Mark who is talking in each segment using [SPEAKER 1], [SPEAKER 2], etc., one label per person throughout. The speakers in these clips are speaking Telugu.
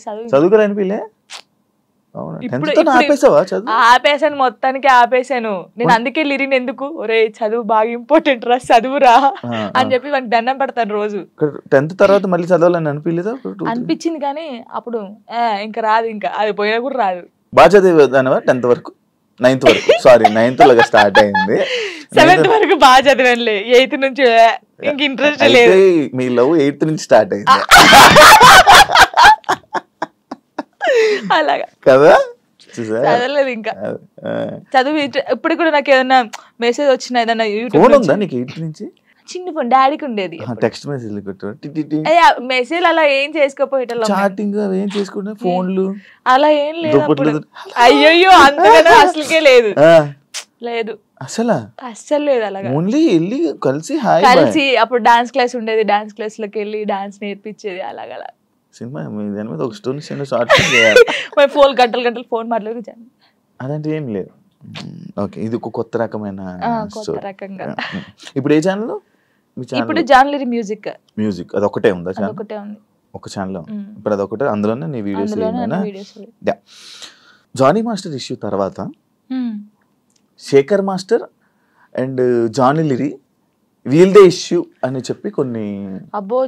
[SPEAKER 1] చదువుకోలేనిపిలే
[SPEAKER 2] ఆపేసాను, మొత్తానికి ఆపేసాను నేను. అందుకే లిరిన్ ఎందుకు ఒరే చదువు బాగా ఇంపార్టెంట్ రా, చదువురా అని చెప్పి వానికి దండం పెడతాను రోజు.
[SPEAKER 1] 10th తర్వాత మళ్ళీ చదవాలని అనిపించలేదా?
[SPEAKER 2] అనిపించింది కానీ అప్పుడు ఇంకా రాదు, ఇంకా అది పోయినా కూడా రాదు.
[SPEAKER 1] బాగా చదివేదానివా 10th వరకు? 9th వరకు, సారీ 9th లాగా స్టార్ట్ అయింది.
[SPEAKER 2] 7th వరకు బాగా చదివానులే, 8th నుంచి ఇంక ఇంట్రెస్ట్ లేదు.
[SPEAKER 1] మీ లవ్ 8th నుంచి స్టార్ట్ అయింది
[SPEAKER 2] అలాగా
[SPEAKER 1] కదా?
[SPEAKER 2] చదవలేదు ఇంకా. చదువు ఇప్పుడు కూడా నాకు ఏదన్నా మెసేజ్ వచ్చినా ఏదన్నా
[SPEAKER 1] ఫోన్ ఉందా నీకు 8th నుంచి?
[SPEAKER 2] చిన్న ఫోన్ డాడీకి ఉండేది.
[SPEAKER 1] టెక్స్ట్ మెసేజ్
[SPEAKER 2] మెసేజ్ అలా ఏం చేసుకోపోయేటం,
[SPEAKER 1] చాటింగ్ ఏం చేసుకుంటే ఫోన్లు
[SPEAKER 2] అలా ఏం లేదు. అయ్యో అంతగానో అసలుకే లేదు లేదు అస్సలు లేదు. అలాగా
[SPEAKER 1] ఓన్లీ వెళ్ళి కలిసి
[SPEAKER 2] అప్పుడు డాన్స్ క్లాస్ ఉండేది, డాన్స్ క్లాస్ లోకి వెళ్ళి డాన్స్ నేర్పించేది. అలాగ
[SPEAKER 1] సినిమా దాని మీద ఒక స్టోరీ షార్ట్
[SPEAKER 2] ఫోన్ గంటలు ఫోన్ మాట్లాడుతాను,
[SPEAKER 1] అదంటే ఏం లేదు. ఓకే, ఇది ఒక కొత్త రకమైన
[SPEAKER 2] రకంగా.
[SPEAKER 1] ఇప్పుడు ఏ ఛానల్?
[SPEAKER 2] ఇప్పుడు జాన్లరీ మ్యూజిక్
[SPEAKER 1] అది ఒకటే ఉందా?
[SPEAKER 2] ఒకటే ఉంది,
[SPEAKER 1] ఒక ఛానల్. ఇప్పుడు అదొకటే, అందులోనే నీ వీడియోస్. జానీ మాస్టర్ ఇష్యూ తర్వాత శేఖర్ మాస్టర్ అండ్ జానీ లిరి వీల్దే ఇష్యూ అని చెప్పి కొన్ని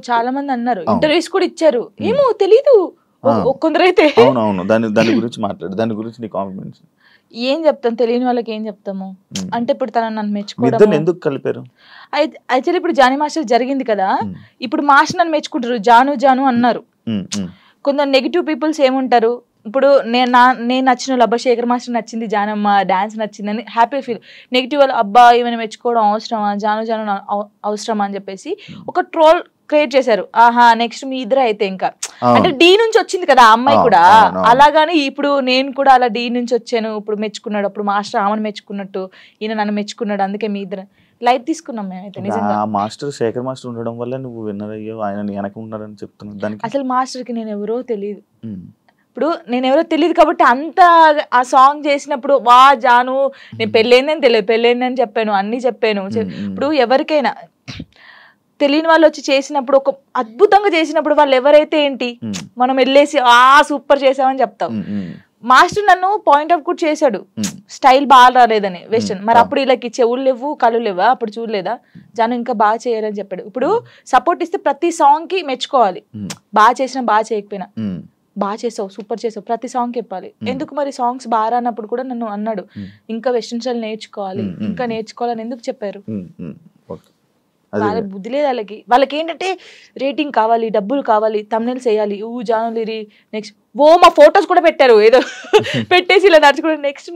[SPEAKER 2] చాలా మంది అన్నారు, ఇంటర్వ్యూస్ కూడా ఇచ్చారు. ఏమో తెలీదు కొందరైతే.
[SPEAKER 1] అవునవును, దాని గురించి మాట్లాడు, దాని గురించి నీ కాంప్లిమెంట్స్.
[SPEAKER 2] ఏం చెప్తాం, తెలియని వాళ్ళకి ఏం చెప్తాము. అంటే ఇప్పుడు తనని నన్ను మెచ్చుకోవడం
[SPEAKER 1] ఎందుకు కలిపారు?
[SPEAKER 2] అయితే ఇప్పుడు జానీ మాస్టర్ జరిగింది కదా, ఇప్పుడు మాస్టర్ నన్ను మెచ్చుకుంటారు, జాను అన్నారు. కొందరు నెగిటివ్ పీపుల్స్ ఏముంటారు, ఇప్పుడు నేను నచ్చిన అబ్బా శేఖర్ మాస్టర్ నచ్చింది, జానమ్మ డాన్స్ నచ్చిందని హ్యాపీ ఫీల్. నెగిటివ్ వాళ్ళు అబ్బా ఏమైనా మెచ్చుకోవడం అవసరమా, జాను అవసరమా అని చెప్పేసి ఒక ట్రోల్ క్రియేట్ చేశారు. ఆహా నెక్స్ట్ మీ ఇద్దరు అయితే ఇంకా అంటే డి నుంచి వచ్చింది కదా ఆ అమ్మాయి కూడా, అలాగాని ఇప్పుడు నేను కూడా అలా డి నుంచి వచ్చాను, ఇప్పుడు మెచ్చుకున్నాడు, అప్పుడు మాస్టర్ ఆమెను మెచ్చుకున్నట్టు ఈయన నన్ను మెచ్చుకున్నాడు, అందుకే మీ ఇద్దరు లైట్ తీసుకున్నాం మేమైతే. నిజంగా
[SPEAKER 1] మాస్టర్ శేఖర్ మాస్టర్ ఉండడం వల్ల నువ్వు విన్నర్ అయ్యో, ఆయన వెనక ఉన్నాడని చెప్తున్నావు. దానికి
[SPEAKER 2] అసలు మాస్టర్ కి నేను ఎవరో తెలియదు, ఇప్పుడు నేను ఎవరో తెలియదు కాబట్టి అంత ఆ సాంగ్ చేసినప్పుడు వా జాను నేను పెళ్ళైందని తెలియదు, పెళ్ళైందని చెప్పాను, అన్ని చెప్పాను. ఇప్పుడు ఎవరికైనా తెలియని వాళ్ళు వచ్చి చేసినప్పుడు ఒక అద్భుతంగా చేసినప్పుడు వాళ్ళు ఎవరైతే ఏంటి మనం వెళ్ళేసి సూపర్ చేసామని చెప్తాం. మాస్టర్ నన్ను పాయింట్ అవుట్ కూడా చేశాడు, స్టైల్ బాగా రాలేదని వెస్టర్న్. మరి అప్పుడు వీళ్ళకి చెవులు లేవు కళ్ళు లేవా, అప్పుడు చూడలేదా జాను ఇంకా బాగా చేయాలని చెప్పాడు. ఇప్పుడు సపోర్ట్ ఇస్తే ప్రతి సాంగ్ కి మెచ్చుకోవాలి, బాగా చేసినా బాగా చేయకపోయినా బాగా చేసావు సూపర్ చేసావు ప్రతి సాంగ్ చెప్పాలి. ఎందుకు మరి సాంగ్స్ బాగా రానప్పుడు కూడా నన్ను అన్నాడు ఇంకా వెస్టర్న్ స్టైల్ నేర్చుకోవాలి, ఇంకా నేర్చుకోవాలని ఎందుకు చెప్పారు. వాళ్ళ బుద్ధి లేదు వాళ్ళకి ఏంటంటే రేటింగ్ కావాలి, డబ్బులు కావాలి, థంబ్నెయిల్స్ వేయాలి, జానులిరి నెక్స్ట్ మా ఫొటోస్ కూడా పెట్టారు ఏదో పెట్టేసి ఇలా నడుచుకున్నాడు, నెక్స్ట్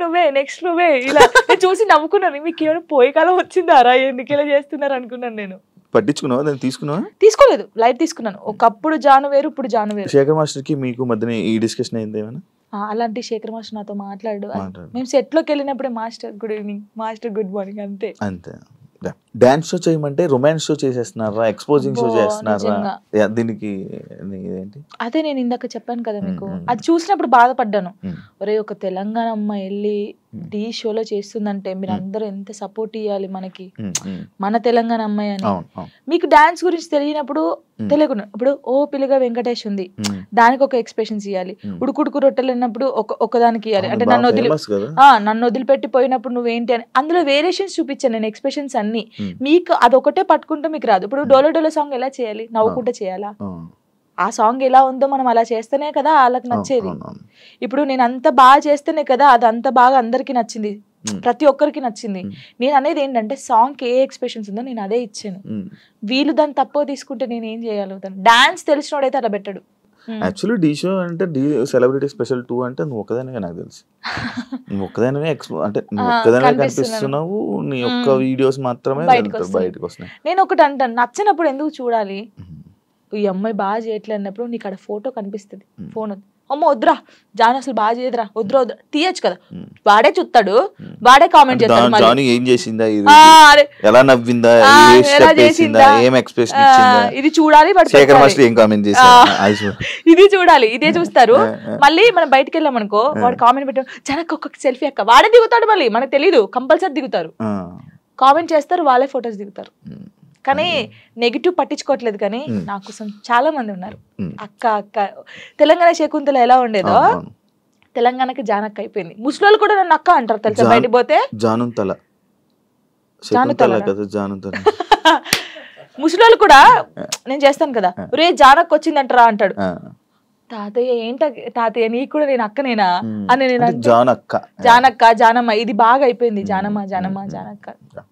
[SPEAKER 2] నువ్వే ఇలా చూసి నవ్వుకున్నాను. మీకు ఏమైనా పోయే కాలం వచ్చిందారా, ఎందుకు ఇలా చేస్తున్నారు అనుకున్నాను. నేను
[SPEAKER 1] పట్టించుకున్నావా, దాన్ని తీసుకున్నావా?
[SPEAKER 2] తీసుకోలేదు, లైట్ తీసుకున్నాను. ఒకప్పుడు జాను వేరు, ఇప్పుడు జాను వేరు.
[SPEAKER 1] శేఖర్ మాస్టర్ కి మీకు మధ్యన ఈ డిస్కషన్ అయింది ఏమైనా?
[SPEAKER 2] అలాంటి శేఖర్ మాస్టర్ నాతో మాట్లాడు, మేము సెట్ లోకి వెళ్ళినప్పుడే master good evening, master good morning, అంతే.
[SPEAKER 1] డాన్స్ షో చేయమంటే రొమాన్స్ షో చేసేస్తున్నారా, ఎక్స్పోజింగ్ షో చేస్తున్నారా, దీనికి
[SPEAKER 2] అదే నేను ఇందాక చెప్పాను కదా మీకు, అది చూసినప్పుడు బాధపడ్డాను. ఒరే ఒక తెలంగాణ అమ్మాయి వెళ్ళి డి షోలో చేస్తుందంటే మీరు అందరూ ఎంత సపోర్ట్ ఇవ్వాలి మనకి, మన తెలంగాణ అమ్మాయి అని. మీకు డాన్స్ గురించి తెలియనప్పుడు తెలియకుండా ఇప్పుడు పిల్లగా వెంకటేష్ ఉంది, దానికి ఒక ఎక్స్ప్రెషన్స్ ఇవ్వాలి. ఉడుకుడుకు రొట్టెలు అన్నప్పుడు ఒకదానికి ఇవ్వాలి. అంటే నన్ను వదిలిపెట్టి పోయినప్పుడు నువ్వేంటి అని అందులో వేరియేషన్స్ చూపించాను నేను, ఎక్స్ప్రెషన్స్ అన్ని. మీకు అదొకటే పట్టుకుంటే మీకు రాదు. ఇప్పుడు డోలో డోలో సాంగ్ ఎలా చేయాలి, నవ్వుకుంటే చేయాలా, ఆ సాంగ్ ఎలా ఉందో మనం అలా చేస్తేనే కదా వాళ్ళకి నచ్చేది. ఇప్పుడు నేను అంత బాగా చేస్తేనే కదా అది అంత బాగా అందరికి నచ్చింది, ప్రతి ఒక్కరికి నచ్చింది. నేను అనేది ఏంటంటే సాంగ్ ఏ ఎక్స్ప్రెషన్స్ ఉందో నేను అదే ఇచ్చాను. వీళ్ళు దాన్ని తక్కువ తీసుకుంటే నేను ఏం చేయగలుగుతాను. డాన్స్ తెలిసినోడైతే అలా పెట్టాడు.
[SPEAKER 1] యాక్చువల్లీ డి షో అంటే డి సెలబ్రిటీ స్పెషల్ 2 అంటే నువ్వు ఒక్కదానివే, నాకు తెలుసు నువ్వు ఒక్కదానివే, అంటే నువ్వు ఒక్కదానివే కనిపిస్తున్నావు, నీ ఒక్క వీడియోస్ మాత్రమే బయటకు వస్తున్నాయి.
[SPEAKER 2] నేను ఒకటి అంటాను, నచ్చినప్పుడు ఎందుకు చూడాలి. ఈ అమ్మాయి బాగా చేయట్లేదు అన్నప్పుడు నీకు అక్కడ ఫోటో కనిపిస్తుంది, ఫోన్ అమ్మ వద్దురా జాను అసలు బాగా చేయదురా, వద్దురా తీయచ్చు కదా, వాడే చూస్తాడు, వాడే కామెంట్ చేస్తాడు, ఇది చూడాలి, ఇది చూడాలి, ఇదే చూస్తారు. మళ్ళీ మనం బయటకు వెళ్ళాం అనుకో, వాడు కామెంట్ పెట్టాడు జనకు ఒక్కొక్క సెల్ఫీ అక్క, వాడే దిగుతాడు, మళ్ళీ మనకు తెలీదు, కంపల్సరీ దిగుతారు, కామెంట్ చేస్తారు, వాళ్ళే ఫొటోస్ దిగుతారు. కానీ నెగిటివ్ పట్టించుకోవట్లేదు, కానీ నా కోసం చాలా మంది ఉన్నారు. అక్క అక్క తెలంగాణ శకుంతల ఎలా ఉండేదో తెలంగాణకి జానక్క అయిపోయింది. ముసలోళ్ళు కూడా నన్ను అక్క అంటారు తెలుసా, బయటికి పోతే
[SPEAKER 1] జానుంతల
[SPEAKER 2] ముసలోళ్ళు కూడా నేను చేస్తాను కదా, రే జానక్క వచ్చిందంటరా అంటాడు. తాతయ్య ఏంట తాతయ్య నీకు కూడా నేను అక్కనేనా అని నేను, జానక్క జానమ్మ ఇది బాగా అయిపోయింది, జానమ్మ జానమ్మ జానక్క.